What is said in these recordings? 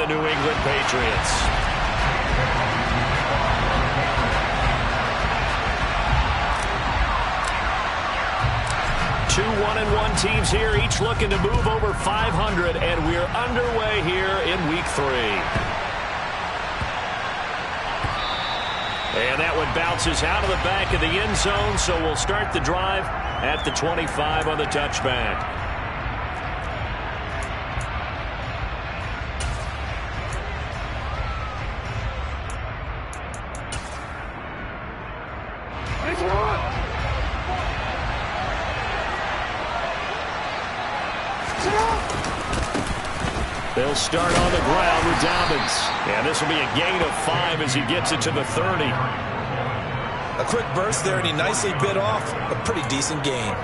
the New England Patriots. Two 1-1 teams here, each looking to move over 500, and we're underway here in Week 3. And that one bounces out of the back of the end zone, so we'll start the drive at the 25 on the touchback. They'll start on the ground with Dobbins. And this will be a gain of 5 as he gets it to the 30. A quick burst there, and he nicely bit off a pretty decent gain.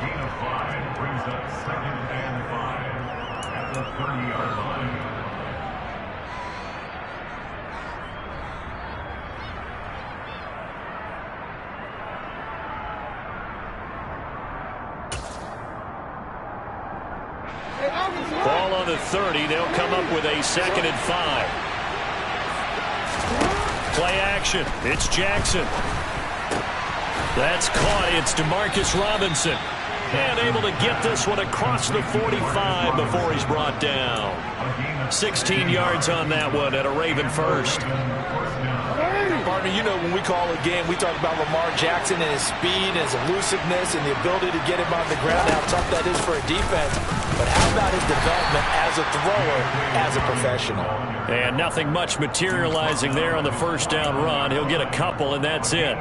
Ball on the 30. They'll come up with a 2nd and 5. Play action. It's Jackson. That's caught. It's Demarcus Robinson. And able to get this one across the 45 before he's brought down. 16 yards on that one at a Raven first. Partner, you know when we call a game, we talk about Lamar Jackson and his speed and his elusiveness and the ability to get him on the ground, how tough that is for a defense. But how about his development as a thrower, as a professional? And nothing much materializing there on the first down run. He'll get a couple, and that's it.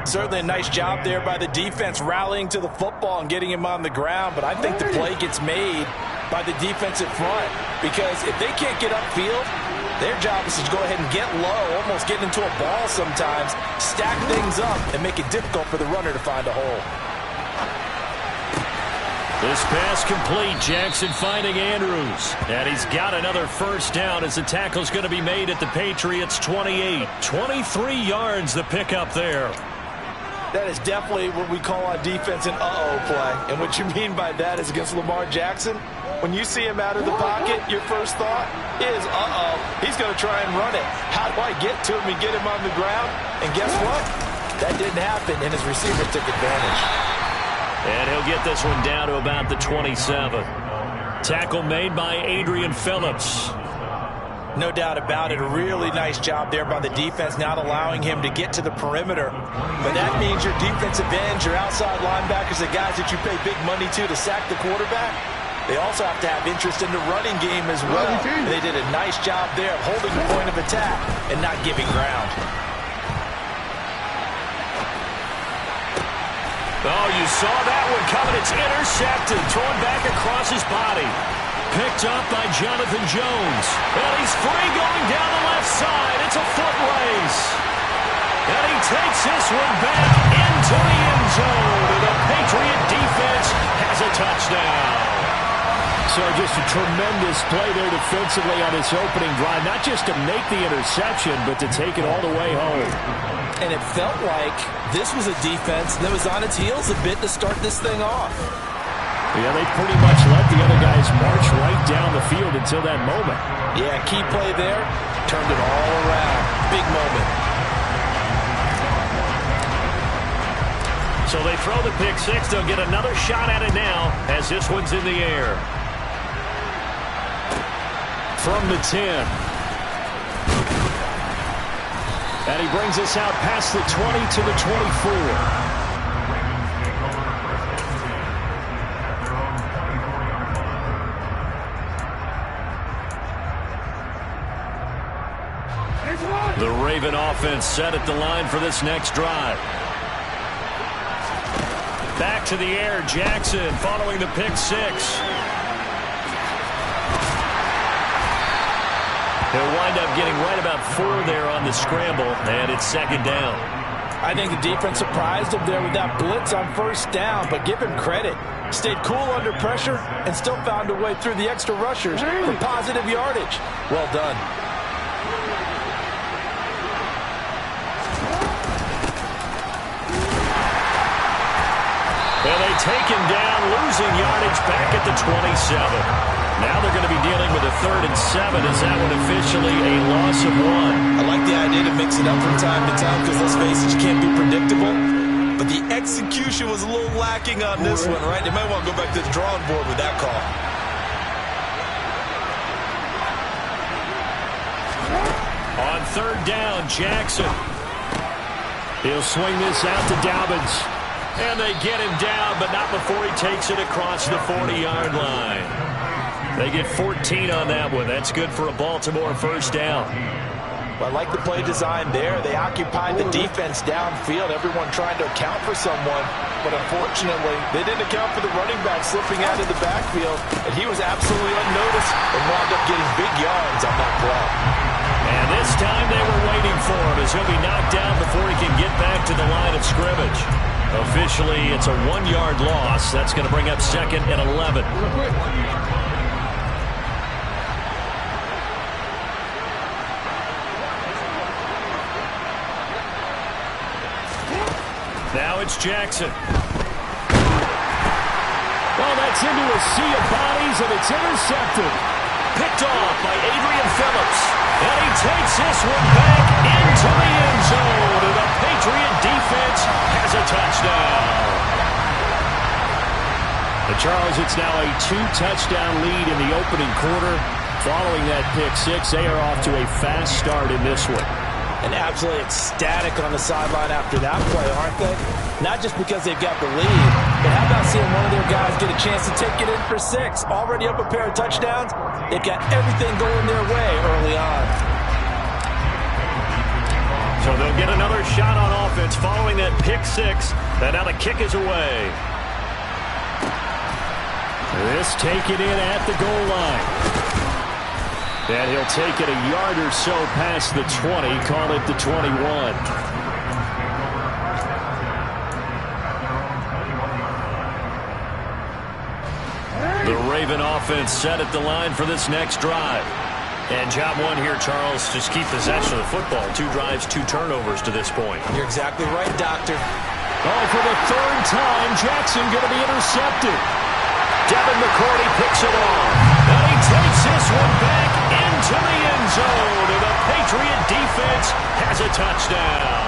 Certainly a nice job there by the defense rallying to the football and getting him on the ground. But I think the play gets made by the defensive front, because if they can't get upfield, their job is to go ahead and get low, almost get into a ball sometimes, stack things up, and make it difficult for the runner to find a hole. This pass complete. Jackson finding Andrews. And he's got another first down as the tackle's going to be made at the Patriots' 28. 23 yards the pickup there. That is definitely what we call on defense an uh-oh play. And what you mean by that is against Lamar Jackson, when you see him out of the pocket, your first thought is, uh-oh, he's going to try and run it. How do I get to him and get him on the ground? And guess what? That didn't happen, and his receiver took advantage. And he'll get this one down to about the 27. Tackle made by Adrian Phillips. No doubt about it. A really nice job there by the defense, not allowing him to get to the perimeter. But that means your defensive ends, your outside linebackers, the guys that you pay big money to sack the quarterback, they also have to have interest in the running game as well. And they did a nice job there of holding the point of attack and not giving ground. Oh, you saw that one coming. It's intercepted. Thrown back across his body. Picked up by Jonathan Jones. And he's free going down the left side. It's a foot race. And he takes this one back into the end zone. And the Patriot defense has a touchdown. So just a tremendous play there defensively on this opening drive. Not just to make the interception, but to take it all the way home. And it felt like this was a defense that was on its heels a bit to start this thing off. Yeah, they pretty much let the other guys march right down the field until that moment. Yeah, key play there. Turned it all around. Big moment. So they throw the pick six. They'll get another shot at it now as this one's in the air. From the 10. And he brings us out past the 20 to the 24. The Raven offense set at the line for this next drive. Back to the air, Jackson following the pick six. He'll wind up getting right about 4 there on the scramble, and it's 2nd down. I think the defense surprised him there with that blitz on first down, but give him credit. Stayed cool under pressure and still found a way through the extra rushers for positive yardage. Well done. And they take him down, losing yardage back at the 27. Now they're going to be dealing with a 3rd and 7. Is that one officially a loss of 1? I like the idea to mix it up from time to time because, let's face it, you can't be predictable. But the execution was a little lacking on this one, right? They might want to go back to the drawing board with that call. On 3rd down, Jackson. He'll swing this out to Dobbins. And they get him down, but not before he takes it across the 40-yard line. They get 14 on that one. That's good for a Baltimore 1st down. Well, I like the play design there. They occupied the defense downfield, everyone trying to account for someone. But unfortunately, they didn't account for the running back slipping out of the backfield. And he was absolutely unnoticed and wound up getting big yards on that play. And this time they were waiting for him as he'll be knocked down before he can get back to the line of scrimmage. Officially, it's a 1-yard loss. That's going to bring up 2nd and 11. Now it's Jackson. Well, that's into a sea of bodies, and it's intercepted. Picked off by Adrian Phillips. And he takes this one back into the end zone. And the Patriot defense has a touchdown. Charles, it's now a 2-touchdown lead in the opening quarter. Following that pick six, they are off to a fast start in this one. And absolutely ecstatic on the sideline after that play, aren't they? Not just because they've got the lead, but how about seeing one of their guys get a chance to take it in for 6? Already up a pair of touchdowns. They've got everything going their way early on. So they'll get another shot on offense following that pick six. And now the kick is away. This taken in at the goal line. And he'll take it a yard or so past the 20, call it the 21. The Raven offense set at the line for this next drive. And job one here, Charles, just keep possession of the football. 2 drives, 2 turnovers to this point. You're exactly right, Doctor. Oh, for the 3rd time, Jackson going to be intercepted. Devin McCourty picks it off. And he takes this one back into the end zone. And the Patriot defense has a touchdown.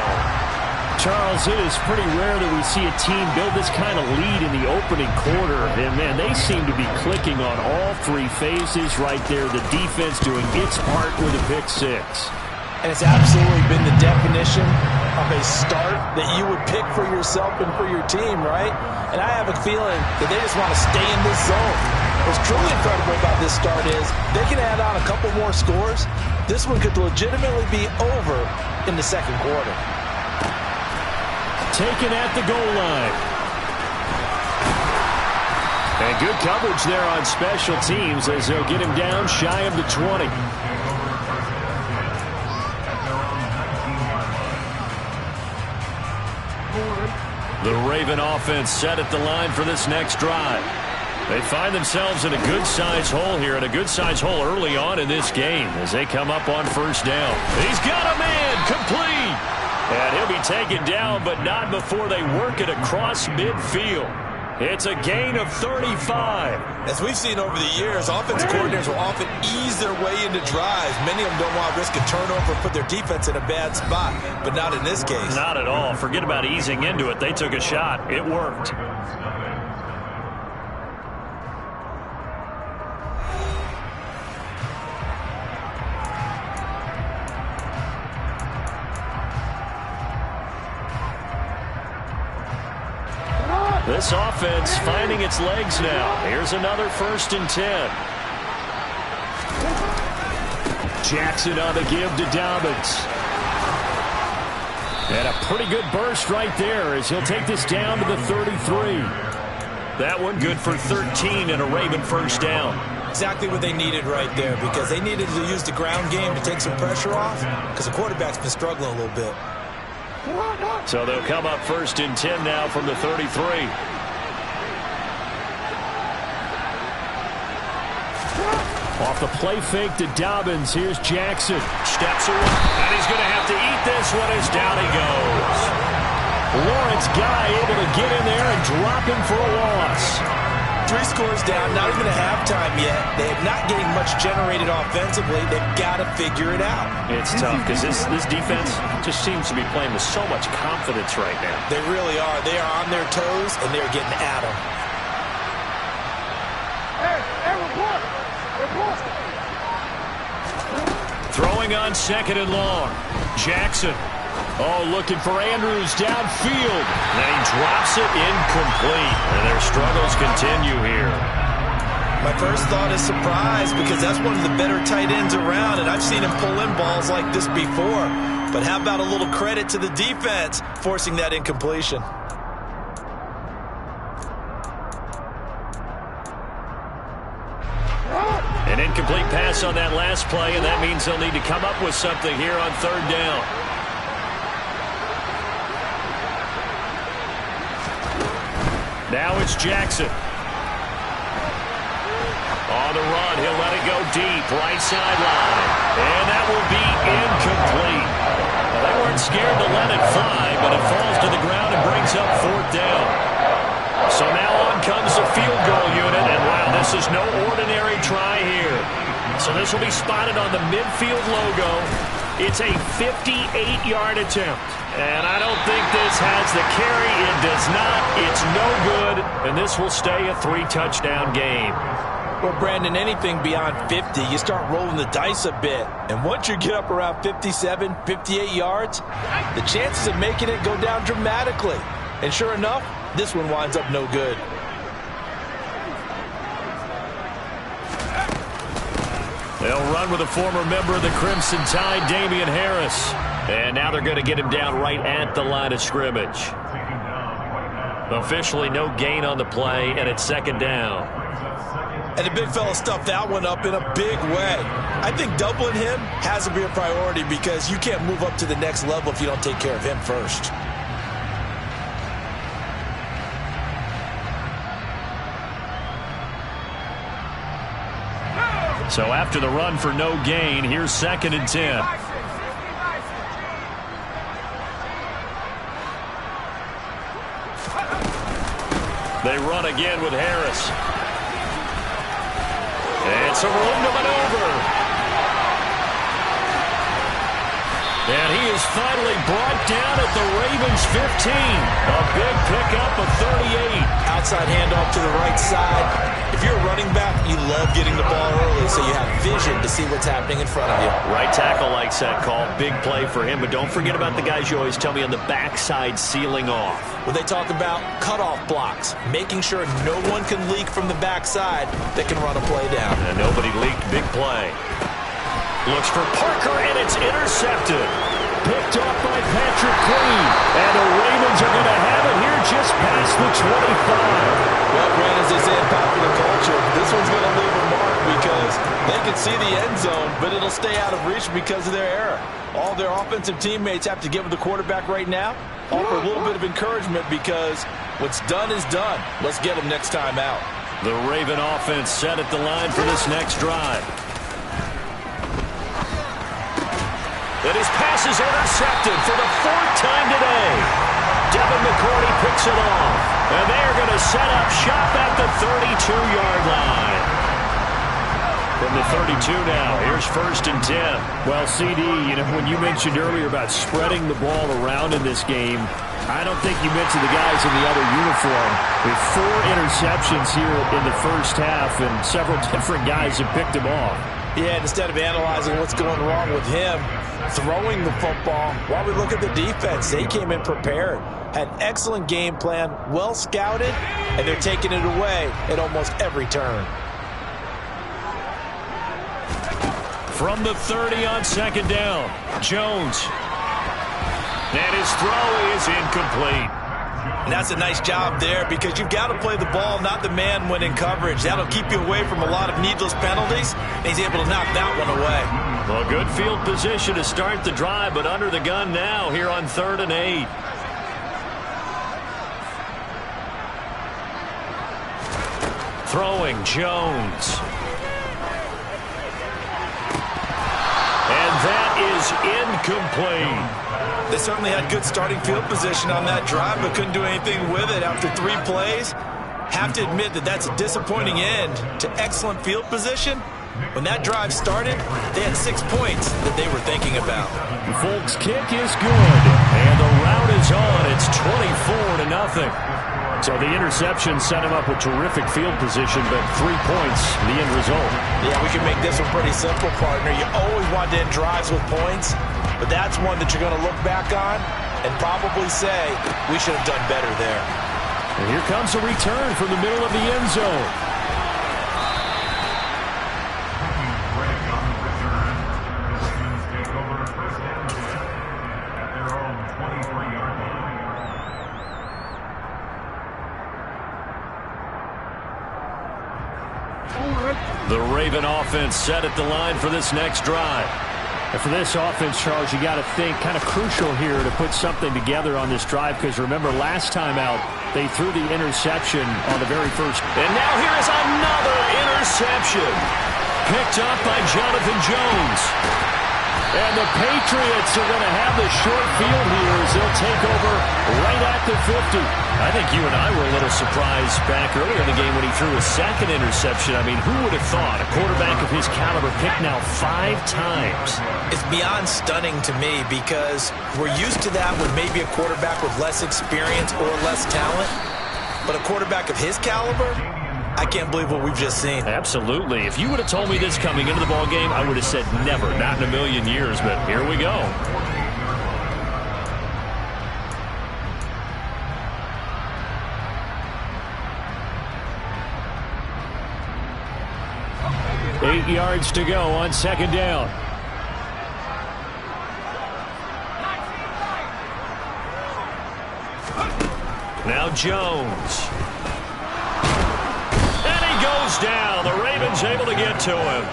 Charles, it is pretty rare that we see a team build this kind of lead in the opening quarter. And, man, they seem to be clicking on all 3 phases right there. The defense doing its part with a pick six. And it's absolutely been the definition of a start that you would pick for yourself and for your team, right? And I have a feeling that they just want to stay in this zone. What's truly incredible about this start is they can add on a couple more scores. This one could legitimately be over in the 2nd quarter. Taken at the goal line. And good coverage there on special teams as they'll get him down shy of the 20. The Raven offense set at the line for this next drive. They find themselves in a good-sized hole here, and a good-sized hole early on in this game as they come up on 1st down. He's got a man, complete. And he'll be taken down, but not before they work it across midfield. It's a gain of 35. As we've seen over the years, offensive coordinators will often ease their way into drives. Many of them don't want to risk a turnover and put their defense in a bad spot, but not in this case. Not at all. Forget about easing into it. They took a shot. It worked. This offense finding its legs now. Here's another 1st and 10. Jackson on the give to Dobbins. And a pretty good burst right there as he'll take this down to the 33. That one good for 13 and a Raven 1st down. Exactly what they needed right there, because they needed to use the ground game to take some pressure off, because the quarterback's been struggling a little bit. So they'll come up 1st and 10 now from the 33. Off the play fake to Dobbins. Here's Jackson. Steps away. And he's going to have to eat this one as down he goes. Lawrence Guy able to get in there and drop him for a loss. 3 scores down, not even a halftime yet. They have not getting much generated offensively. They've got to figure it out. It's tough because this defense just seems to be playing with so much confidence right now. They really are. They are on their toes, and they're getting at them. Throwing on 2nd and long. Jackson. Oh, looking for Andrews downfield. And then he drops it incomplete. And their struggles continue here. My first thought is surprise because that's one of the better tight ends around, and I've seen him pull in balls like this before. But how about a little credit to the defense forcing that incompletion? An incomplete pass on that last play, and that means they'll need to come up with something here on 3rd down. Now it's Jackson. On the run, he'll let it go deep, right sideline. And that will be incomplete. Well, they weren't scared to let it fly, but it falls to the ground and brings up 4th down. So now on comes the field goal unit, and wow, this is no ordinary try here. So this will be spotted on the midfield logo. It's a 58-yard attempt. And I don't think this has the carry. It does not. It's no good. And this will stay a 3-touchdown game. Well, Brandon, anything beyond 50, you start rolling the dice a bit. And once you get up around 57, 58 yards, the chances of making it go down dramatically. And sure enough, this one winds up no good. They'll run with a former member of the Crimson Tide, Damian Harris. And now they're going to get him down right at the line of scrimmage. Officially no gain on the play, and it's 2nd down. And the big fella stuffed that one up in a big way. I think doubling him has to be a priority because you can't move up to the next level if you don't take care of him first. So after the run for no gain, here's 2nd and 10. They run again with Harris. And some room to maneuver. And he is finally brought down at the Ravens' 15. A big pickup of 38. Outside handoff to the right side. If you're a running back, you love getting the ball early so you have vision to see what's happening in front of you. Right tackle likes that call. Big play for him. But don't forget about the guys you always tell me on the backside sealing off. When they talk about cutoff blocks, making sure no one can leak from the backside that can run a play down. And nobody leaked. Big play. Looks for Parker, and it's intercepted. Picked up by Patrick Queen. And the Ravens are going to have it here just past the 25. Well, Brandon, as they say in popular culture, this one's going to leave a mark because they can see the end zone, but it'll stay out of reach because of their error. All their offensive teammates have to give the quarterback right now, offer a little bit of encouragement because what's done is done. Let's get them next time out. The Raven offense set at the line for this next drive. And his pass is intercepted for the 4th time today. Devin McCourty picks it off. And they are going to set up shop at the 32-yard line. From the 32 now, here's 1st and 10. Well, CD, you know, when you mentioned earlier about spreading the ball around in this game, I don't think you mentioned the guys in the other uniform. With 4 interceptions here in the first half, and several different guys have picked him off. Yeah, instead of analyzing what's going wrong with him, throwing the football, while we look at the defense, they came in prepared, had an excellent game plan, well scouted, and they're taking it away at almost every turn. From the 30 on 2nd down, Jones. And his throw is incomplete. And that's a nice job there because you've got to play the ball, not the man when in coverage. That'll keep you away from a lot of needless penalties. And he's able to knock that one away. Well, good field position to start the drive, but under the gun now here on 3rd and 8. Throwing Jones. And that is incomplete. They certainly had good starting field position on that drive, but couldn't do anything with it after 3 plays. Have to admit that that's a disappointing end to excellent field position. When that drive started, they had 6 points that they were thinking about. The Folks kick is good, and the rout is on. It's 24-0. So the interception set him up with terrific field position, but 3 points, the end result. Yeah, we can make this one pretty simple, partner. You always want to end drives with points, but that's one that you're going to look back on and probably say, we should have done better there. And here comes a return from the middle of the end zone. The Raven offense set at the line for this next drive. And for this offense, Charles, you got to think kind of crucial here to put something together on this drive, because remember last time out they threw the interception on the very first. And now here is another interception. Picked up by Jonathan Jones. And the Patriots are going to have the short field here as they'll take over right at the 50. I think you and I were a little surprised back earlier in the game when he threw a second interception. I mean, who would have thought a quarterback of his caliber picked now 5 times? It's beyond stunning to me because we're used to that with maybe a quarterback with less experience or less talent. But a quarterback of his caliber, I can't believe what we've just seen. Absolutely. If you would have told me this coming into the ball game, I would have said never, not in a million years, but here we go. Eight yards to go on second down. Now Jones. Goes down. The Ravens able to get to him.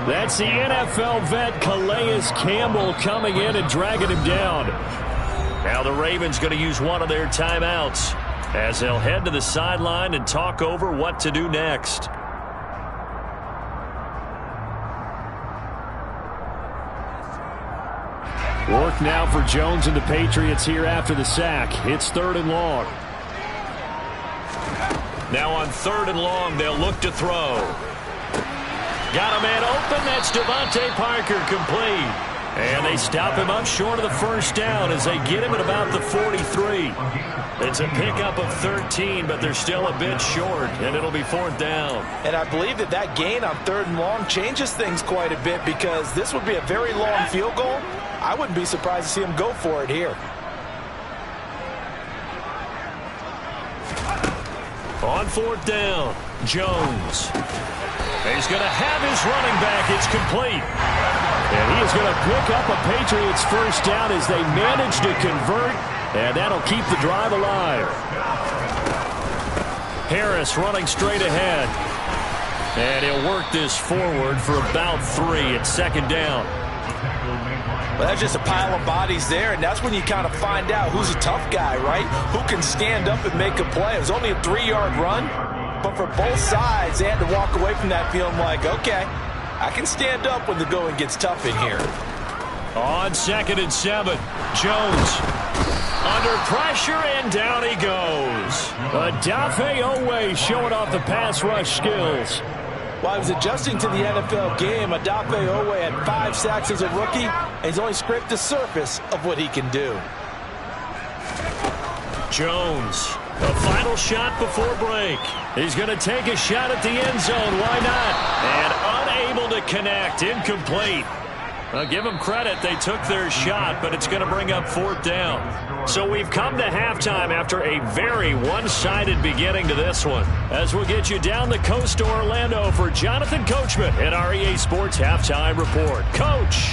That's the NFL vet Calais Campbell coming in and dragging him down. Now the Ravens going to use one of their timeouts as they'll head to the sideline and talk over what to do next. Work now for Jones and the Patriots here after the sack. It's 3rd and long. Now on 3rd and long, they'll look to throw. Got a man open. That's Devontae Parker, complete. And they stop him up short of the first down as they get him at about the 43. It's a pickup of 13, but they're still a bit short, and it'll be 4th down. And I believe that that gain on 3rd and long changes things quite a bit because this would be a very long field goal. I wouldn't be surprised to see him go for it here. On 4th down, Jones. He's going to have his running back. It's complete. And he is going to pick up a Patriots first down as they manage to convert, and that'll keep the drive alive. Harris running straight ahead. And he'll work this forward for about 3 at 2nd down. Well, that's just a pile of bodies there, and that's when you kind of find out who's a tough guy, right? Who can stand up and make a play. It was only a 3-yard run, but for both sides, they had to walk away from that feeling like, okay, I can stand up when the going gets tough in here. On 2nd and 7, Jones under pressure, and down he goes. Adafe Owe showing off the pass rush skills. While he was adjusting to the NFL game, Adafe Owe had 5 sacks as a rookie, and he's only scraped the surface of what he can do. Jones, a final shot before break. He's going to take a shot at the end zone. Why not? And unable to connect. Incomplete. Well, give them credit. They took their shot, but it's going to bring up 4th down. So we've come to halftime after a very one-sided beginning to this one. As we'll get you down the coast to Orlando for Jonathan Coachman at our EA Sports Halftime Report. Coach.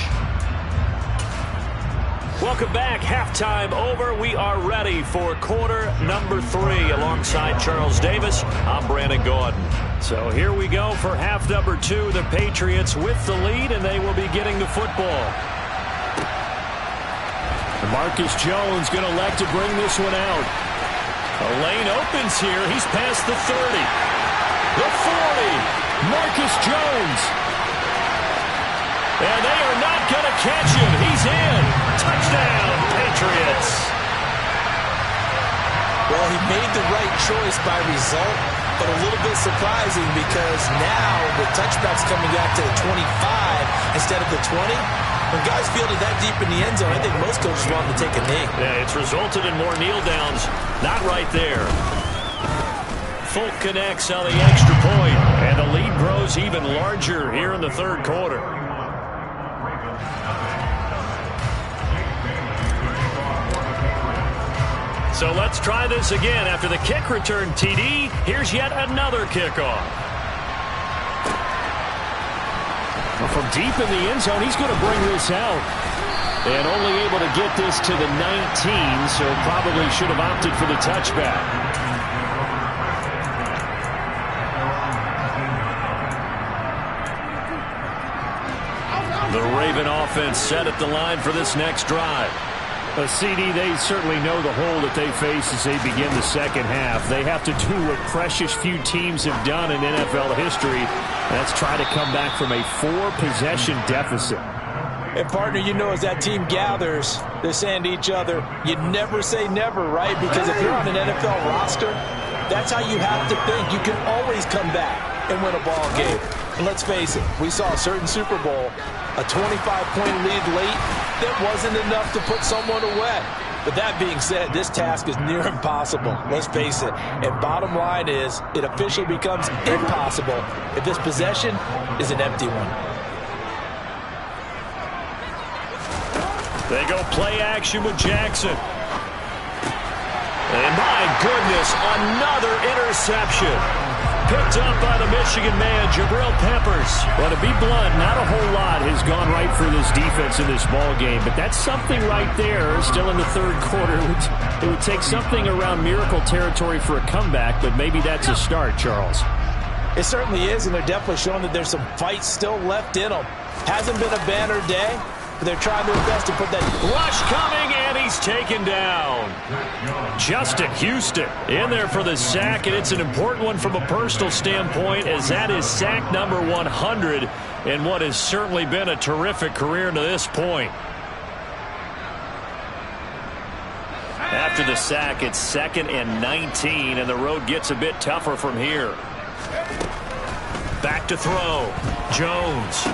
Welcome back. Halftime over. We are ready for quarter number 3 alongside Charles Davis. I'm Brandon Gordon. So here we go for half number 2. The Patriots with the lead, and they will be getting the football. Marcus Jones going to elect to bring this one out. A lane opens here. He's past the 30. The 40. Marcus Jones. And they are not going to catch him. He's in. Touchdown, Patriots. Well, he made the right choice by result. but a little bit surprising because now the touchback's coming back to the 25 instead of the 20. When guys fielded that deep in the end zone, I think most coaches want them to take a knee. Yeah, it's resulted in more kneel downs. Not right there. Folk connects on the extra point, and the lead grows even larger here in the third quarter. So let's try this again. After the kick return TD, here's yet another kickoff. Well, from deep in the end zone, he's going to bring this out. And only able to get this to the 19, so probably should have opted for the touchback. The Raven offense set at the line for this next drive. A CD, they certainly know the hole that they face as they begin the second half. They have to do what precious few teams have done in NFL history. That's try to come back from a 4-possession deficit. And, partner, you know, as that team gathers, they're saying to each other, you never say never, right? Because if you're on an NFL roster, that's how you have to think. You can always come back and win a ball game. And let's face it, we saw a certain Super Bowl, a 25-point lead late, that wasn't enough to put someone away. But that being said, this task is near impossible. Let's face it. And bottom line is, it officially becomes impossible if this possession is an empty one. They go play action with Jackson. And my goodness, another interception. Picked up by the Michigan man, Jabril Peppers. Well, to be blunt, not a whole lot has gone right for this defense in this ball game, but that's something right there. Still in the third quarter. It would take something around miracle territory for a comeback, but maybe that's a start, Charles. It certainly is, and they're definitely showing that there's some fight still left in them. Hasn't been a banner day, but they're trying their best to put that rush coming, and he's taken down. Justin Houston in there for the sack, and it's an important one from a personal standpoint, as that is sack number 100 in what has certainly been a terrific career to this point. After the sack, it's 2nd and 19, and the road gets a bit tougher from here. Back to throw. Jones.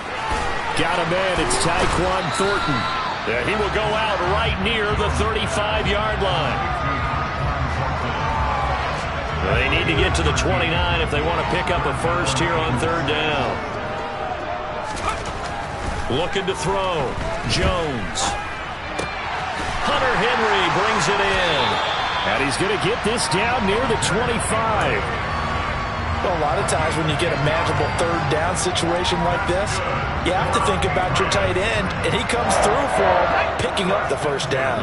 Got a man. It's Tyquan Thornton. Yeah, he will go out right near the 35-yard line. They need to get to the 29 if they want to pick up a first here on third down. Looking to throw. Jones. Hunter Henry brings it in. And he's going to get this down near the 25. Well, a lot of times when you get a manageable third down situation like this, you have to think about your tight end, and he comes through for him, picking up the first down.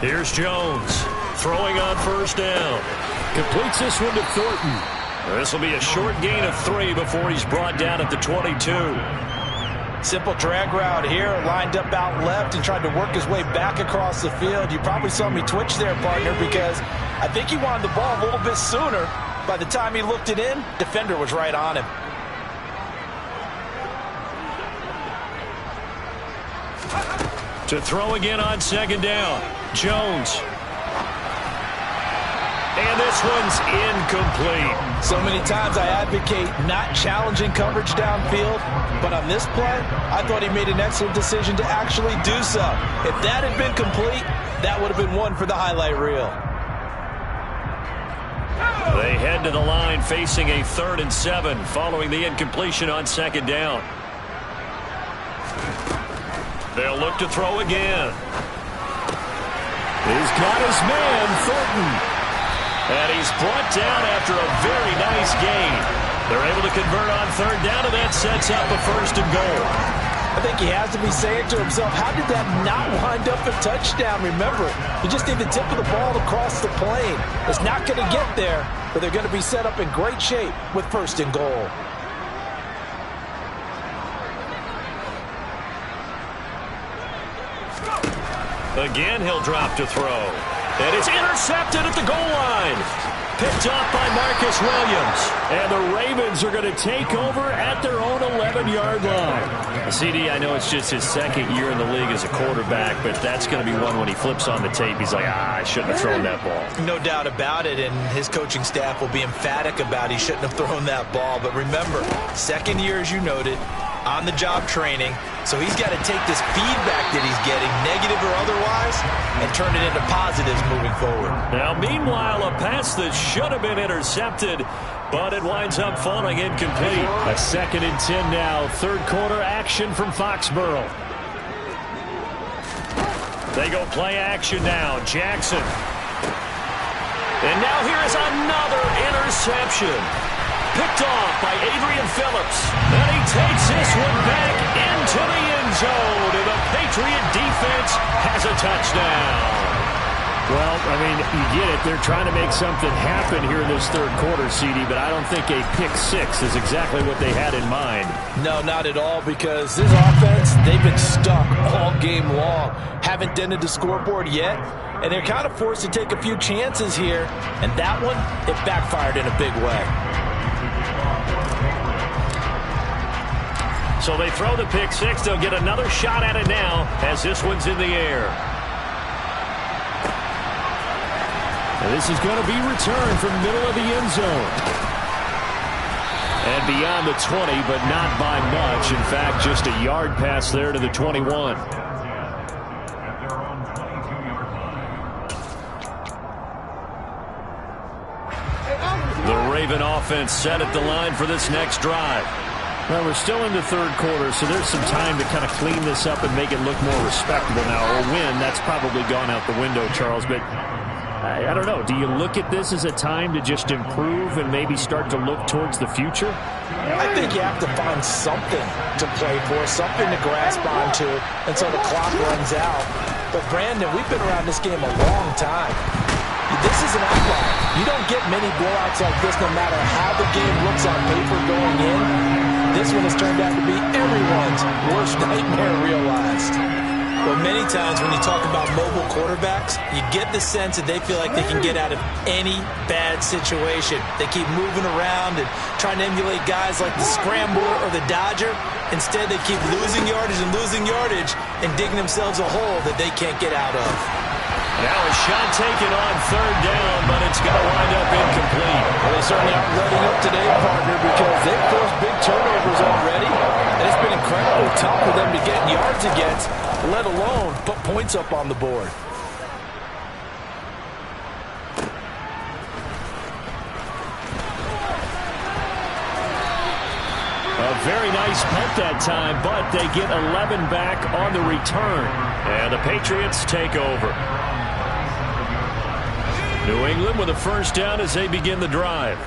Here's Jones, throwing on first down. Completes this one to Thornton. This will be a short gain of 3 before he's brought down at the 22. Simple drag route here, lined up out left and tried to work his way back across the field. You probably saw me twitch there, partner, because I think he wanted the ball a little bit sooner. By the time he looked it in, defender was right on him. To throw again on second down. Jones. And this one's incomplete. So many times I advocate not challenging coverage downfield, but on this play, I thought he made an excellent decision to actually do so. If that had been complete, that would have been one for the highlight reel. They head to the line facing a 3rd and 7 following the incompletion on second down. They'll look to throw again. He's got his man, Thornton. And he's brought down after a very nice gain. They're able to convert on third down, and that sets up a 1st and goal. I think he has to be saying to himself, how did that not wind up a touchdown? Remember, you just need the tip of the ball across the plane. It's not going to get there, but they're going to be set up in great shape with 1st and goal. Again, he'll drop to throw. And it's intercepted at the goal line. picked up by Marcus Williams. And the Ravens are going to take over at their own 11-yard line. CD, I know it's just his second year in the league as a quarterback, but that's going to be one when he flips on the tape. He's like, I shouldn't have thrown that ball. No doubt about it, and his coaching staff will be emphatic about he shouldn't have thrown that ball. But remember, second year, as you noted, on-the-job training. So he's got to take this feedback that he's getting, negative or otherwise, and turn it into positives moving forward. Now, meanwhile, a pass that should have been intercepted, but it winds up falling incomplete. A 2nd and 10 now. Third quarter action from Foxborough. They go play action now. Jackson. And now here is another interception. Picked off by Adrian Phillips. And he takes this one back into the end zone. And the Patriot defense has a touchdown. Well, I mean, you get it. They're trying to make something happen here in this third quarter, CD, but I don't think a pick six is exactly what they had in mind. No, not at all, because this offense, they've been stuck all game long. Haven't dented the scoreboard yet, and they're kind of forced to take a few chances here. And that one, it backfired in a big way. So they throw the pick six. They'll get another shot at it now as this one's in the air. And this is going to be returned from middle of the end zone. And beyond the 20, but not by much. In fact, just a yard pass there to the 21. The Raven offense set at the line for this next drive. Well, we're still in the third quarter, so there's some time to kind of clean this up and make it look more respectable now. Or win, that's probably gone out the window, Charles. But I don't know. Do you look at this as a time to just improve and maybe start to look towards the future? I think you have to find something to play for, something to grasp onto until the clock runs out. But, Brandon, we've been around this game a long time. This is an outlier. You don't get many blowouts like this no matter how the game looks on paper going in. This one has turned out to be everyone's worst nightmare realized. But many times when you talk about mobile quarterbacks, you get the sense that they feel like they can get out of any bad situation. They keep moving around and trying to emulate guys like the Scrambler or the Dodger. Instead, they keep losing yardage and digging themselves a hole that they can't get out of. Now a shot taken on third down, but it's going to wind up incomplete. Well, they certainly aren't letting up today, partner, because they've forced big turnovers already. And it's been incredibly tough for them to get yards against, let alone put points up on the board. A very nice punt that time, but they get 11 back on the return. And the Patriots take over. New England with a first down as they begin the drive.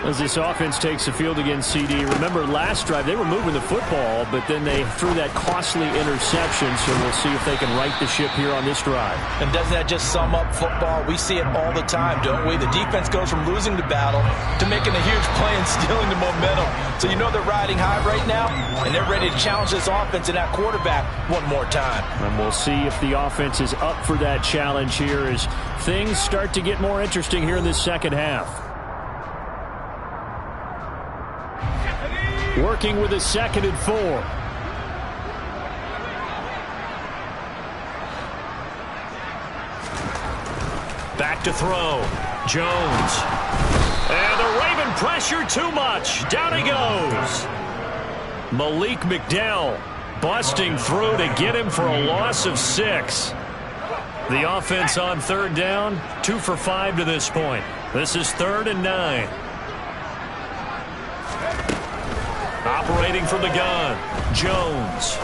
As this offense takes the field against CD, remember last drive they were moving the football, but then they threw that costly interception, so we'll see if they can right the ship here on this drive. And doesn't that just sum up football? We see it all the time, don't we? The defense goes from losing the battle to making a huge play and stealing the momentum. So you know they're riding high right now, and they're ready to challenge this offense and that quarterback one more time. And we'll see if the offense is up for that challenge here as things start to get more interesting here in this second half. Working with a 2nd and 4. Back to throw. Jones. And the Raven pressure too much. Down he goes. Malik McDowell busting through to get him for a loss of 6. The offense on third down, 2 for 5 to this point. This is 3rd and 9. Operating from the gun, Jones.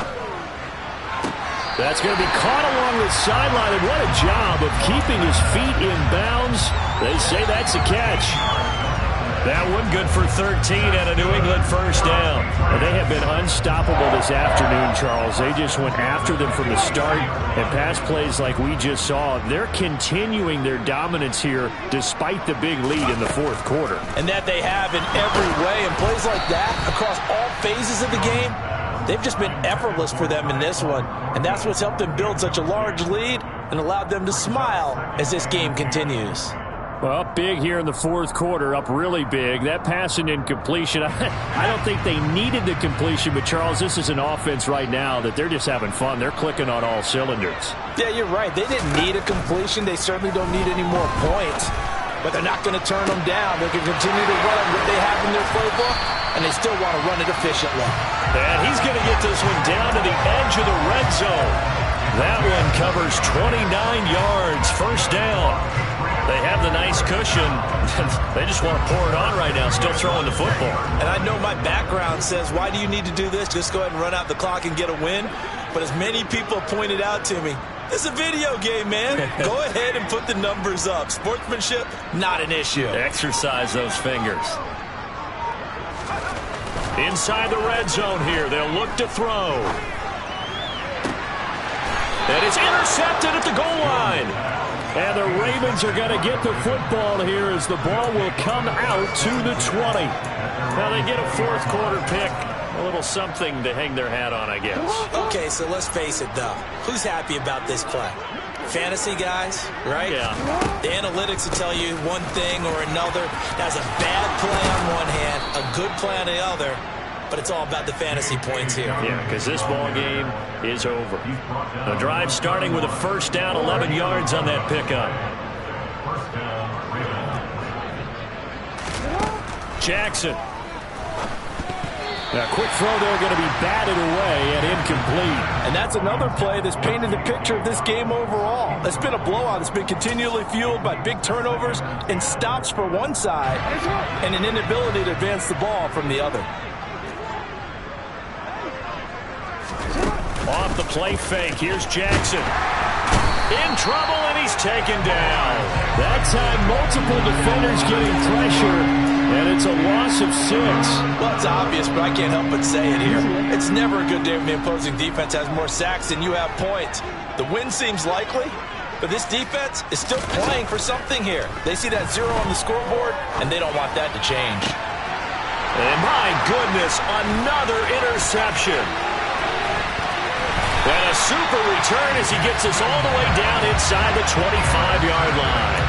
That's going to be caught along the sideline, and what a job of keeping his feet in bounds. They say that's a catch. That one good for 13 and a New England first down. And they have been unstoppable this afternoon, Charles. They just went after them from the start, and pass plays like we just saw. They're continuing their dominance here despite the big lead in the fourth quarter. And that they have in every way. And plays like that across all phases of the game, they've just been effortless for them in this one. And that's what's helped them build such a large lead and allowed them to smile as this game continues. Well, big here in the fourth quarter, up really big. That pass and incompletion, I don't think they needed the completion, but Charles, this is an offense right now that they're just having fun. They're clicking on all cylinders. Yeah, you're right. They didn't need a completion. They certainly don't need any more points, but they're not going to turn them down. They can continue to run what they have in their playbook, and they still want to run it efficiently. And he's going to get this one down to the edge of the red zone. That one covers 29 yards, first down. They have the nice cushion. They just want to pour it on right now, still throwing the football. And I know my background says, why do you need to do this? Just go ahead and run out the clock and get a win. But as many people pointed out to me, it's a video game, man. Go ahead and put the numbers up. Sportsmanship, not an issue. Exercise those fingers. Inside the red zone here, they'll look to throw. And it's intercepted at the goal line. And the Ravens are going to get the football here as the ball will come out to the 20. Now they get a fourth quarter pick. A little something to hang their hat on, I guess. Okay, so let's face it, though. Who's happy about this play? Fantasy guys, right? Yeah. The analytics will tell you one thing or another. That's a bad play on one hand, a good play on the other. But it's all about the fantasy points here. Yeah, because this ball game is over. The drive starting with a first down, 11 yards on that pickup. Jackson. A quick throw there, going to be batted away and incomplete. And that's another play that's painted the picture of this game overall. It's been a blowout. It's been continually fueled by big turnovers and stops for one side and an inability to advance the ball from the other. Off the play fake. Here's Jackson. In trouble, and he's taken down. That time, multiple defenders getting pressure, and it's a loss of 6. Well, it's obvious, but I can't help but say it here. It's never a good day when the opposing defense has more sacks than you have points. The win seems likely, but this defense is still playing for something here. They see that 0 on the scoreboard, and they don't want that to change. And my goodness, another interception. And a super return as he gets us all the way down inside the 25-yard line.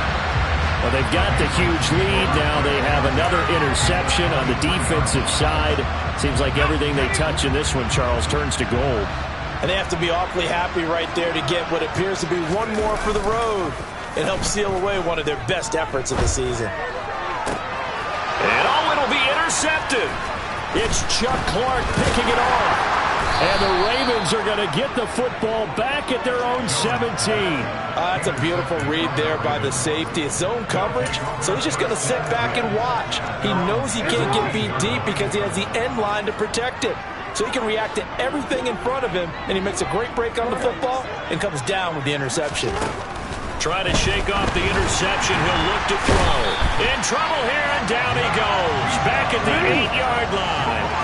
Well, they've got the huge lead. Now they have another interception on the defensive side. Seems like everything they touch in this one, Charles, turns to gold. And they have to be awfully happy right there to get what appears to be one more for the road. It helps seal away one of their best efforts of the season. And it'll be intercepted. It's Chuck Clark picking it off. And the Ravens are going to get the football back at their own 17. That's a beautiful read there by the safety. It's zone coverage, so he's just going to sit back and watch. He knows he can't get beat deep because he has the end line to protect it. So he can react to everything in front of him, and he makes a great break on the football and comes down with the interception. Trying to shake off the interception. He'll look to throw. In trouble here, and down he goes. Back at the 8-yard line.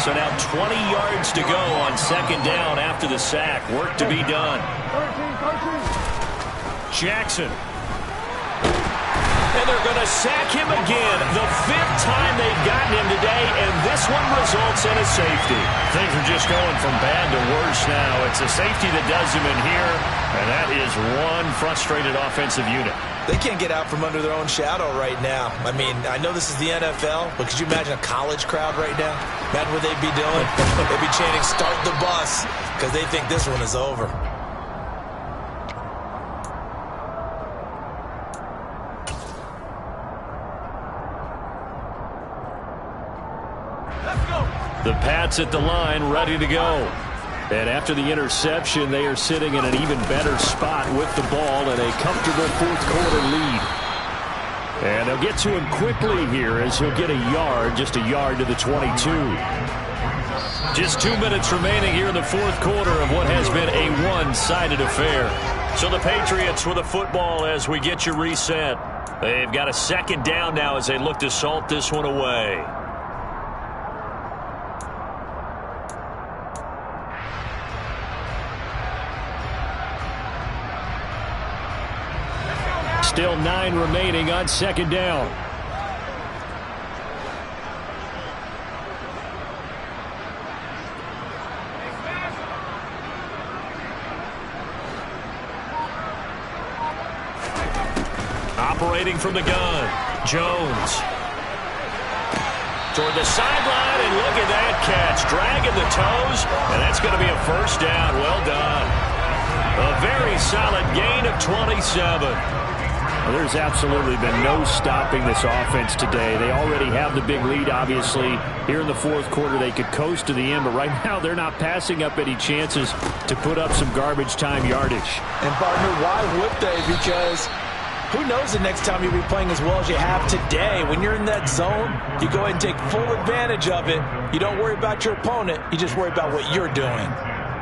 So now 20 yards to go on second down after the sack. Work to be done. Jackson. And they're going to sack him again. The 5th time they've gotten him today, and this one results in a safety. Things are just going from bad to worse now. It's a safety that does him in here, and that is one frustrated offensive unit. They can't get out from under their own shadow right now. I mean, I know this is the NFL, but could you imagine a college crowd right now? Imagine what they'd be doing. They'd be chanting, "Start the bus," because they think this one is over. The Pats at the line, ready to go. And after the interception, they are sitting in an even better spot with the ball and a comfortable fourth quarter lead. And they'll get to him quickly here as he'll get a yard, just a yard to the 22. Just 2 minutes remaining here in the fourth quarter of what has been a one-sided affair. So the Patriots with the football as we get you reset. They've got a second down now as they look to salt this one away. Still 9 remaining on second down. separating from the gun. Jones. Toward the sideline, and look at that catch. Dragging the toes, and that's going to be a first down. Well done. A very solid gain of 27. Well, there's absolutely been no stopping this offense today. They already have the big lead, obviously. Here in the fourth quarter, they could coast to the end, but right now they're not passing up any chances to put up some garbage time yardage. And, partner, why would they? Because who knows the next time you'll be playing as well as you have today. When you're in that zone, you go ahead and take full advantage of it. You don't worry about your opponent. You just worry about what you're doing.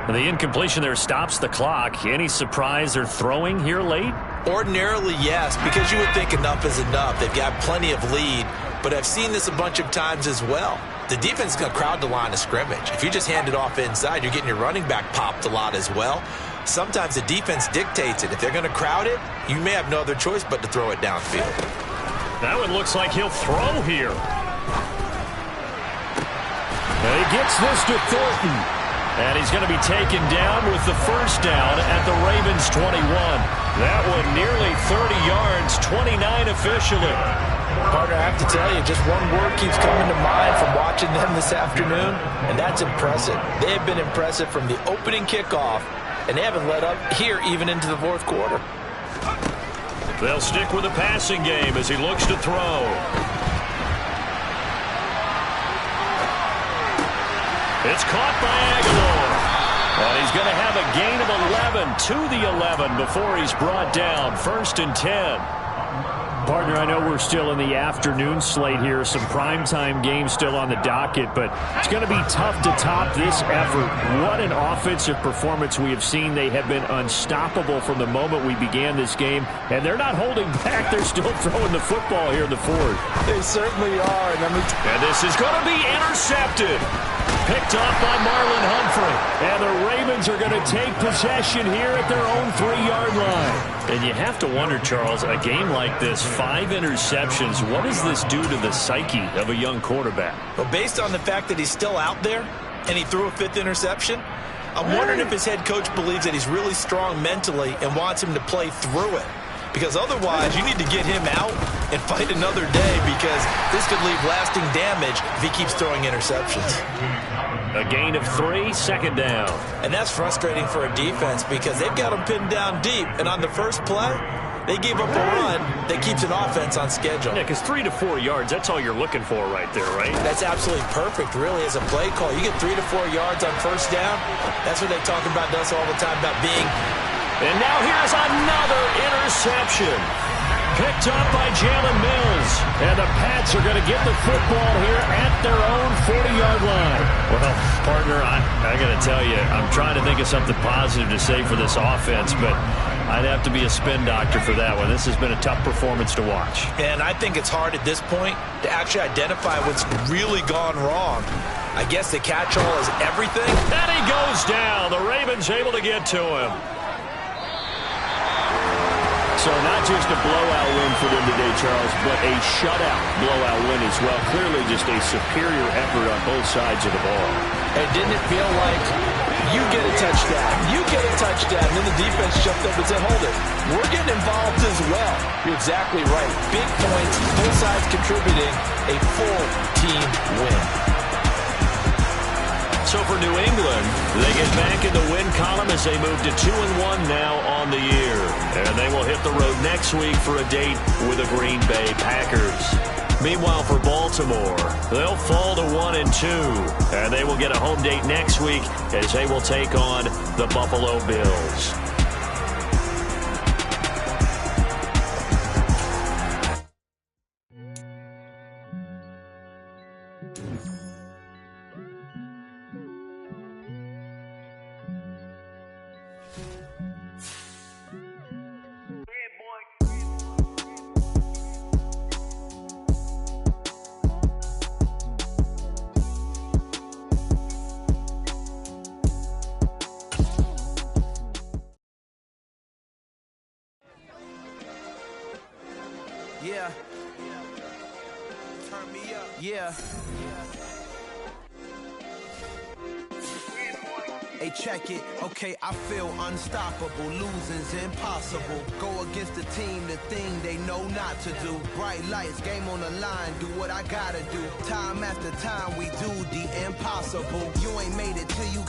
And the incompletion there stops the clock. Any surprise they're throwing here late? Ordinarily, yes, because you would think enough is enough. They've got plenty of lead, but I've seen this a bunch of times as well. The defense is going to crowd the line of scrimmage. If you just hand it off inside, you're getting your running back popped a lot as well. Sometimes the defense dictates it. If they're going to crowd it, you may have no other choice but to throw it downfield. That one looks like he'll throw here. And he gets this to Thornton. And he's going to be taken down with the first down at the Ravens 21. That one nearly 30 yards, 29 officially. Partner, I have to tell you, just one word keeps coming to mind from watching them this afternoon, and that's impressive. They have been impressive from the opening kickoff, and they haven't let up here even into the fourth quarter. They'll stick with the passing game as he looks to throw. It's caught by Aguilar. And he's going to have a gain of 11 to the 11 before he's brought down. 1st and 10. Partner, I know we're still in the afternoon slate here. Some primetime games still on the docket, but it's going to be tough to top this effort. What an offensive performance we have seen. They have been unstoppable from the moment we began this game, and they're not holding back. They're still throwing the football here in the fourth. They certainly are. And this is going to be intercepted. Picked off by Marlon Humphrey. And the Ravens are going to take possession here at their own 3-yard line. And you have to wonder, Charles, a game like this, 5 interceptions, what does this do to the psyche of a young quarterback? Well, based on the fact that he's still out there and he threw a 5th interception, I'm wondering if his head coach believes that he's really strong mentally and wants him to play through it. Because otherwise, you need to get him out and fight another day, because this could leave lasting damage if he keeps throwing interceptions. A gain of 3, 2nd down. And that's frustrating for a defense because they've got him pinned down deep. And on the first play, they gave up a run that keeps an offense on schedule. Yeah, because 3 to 4 yards, that's all you're looking for right there, right? That's absolutely perfect, really, as a play call. You get 3 to 4 yards on first down. That's what they talk about us all the time, about being. And now here's another interception. Picked up by Jalen Mills. And the Pats are going to get the football here at their own 40-yard line. Well, partner, I got to tell you, I'm trying to think of something positive to say for this offense, but I'd have to be a spin doctor for that one. This has been a tough performance to watch. And I think it's hard at this point to actually identify what's really gone wrong. I guess the catch-all is everything. And he goes down. The Ravens able to get to him. So not just a blowout win for them today, Charles, but a shutout blowout win as well. Clearly just a superior effort on both sides of the ball. And didn't it feel like you get a touchdown, you get a touchdown, and then the defense jumped up and said, hold it, we're getting involved as well. You're exactly right. Big points, both sides contributing, a full team win. So for New England, they get back in the win column as they move to 2-1 now on the year. And they will hit the road next week for a date with the Green Bay Packers. Meanwhile, for Baltimore, they'll fall to 1-2. And they will get a home date next week as they will take on the Buffalo Bills. Yeah. Turn me up. Yeah. Hey, check it. Okay, I feel unstoppable. Losing's impossible. Go against the team, the thing they know not to do. Bright lights, game on the line. Do what I gotta do. Time after time, we do the impossible. You ain't made it till you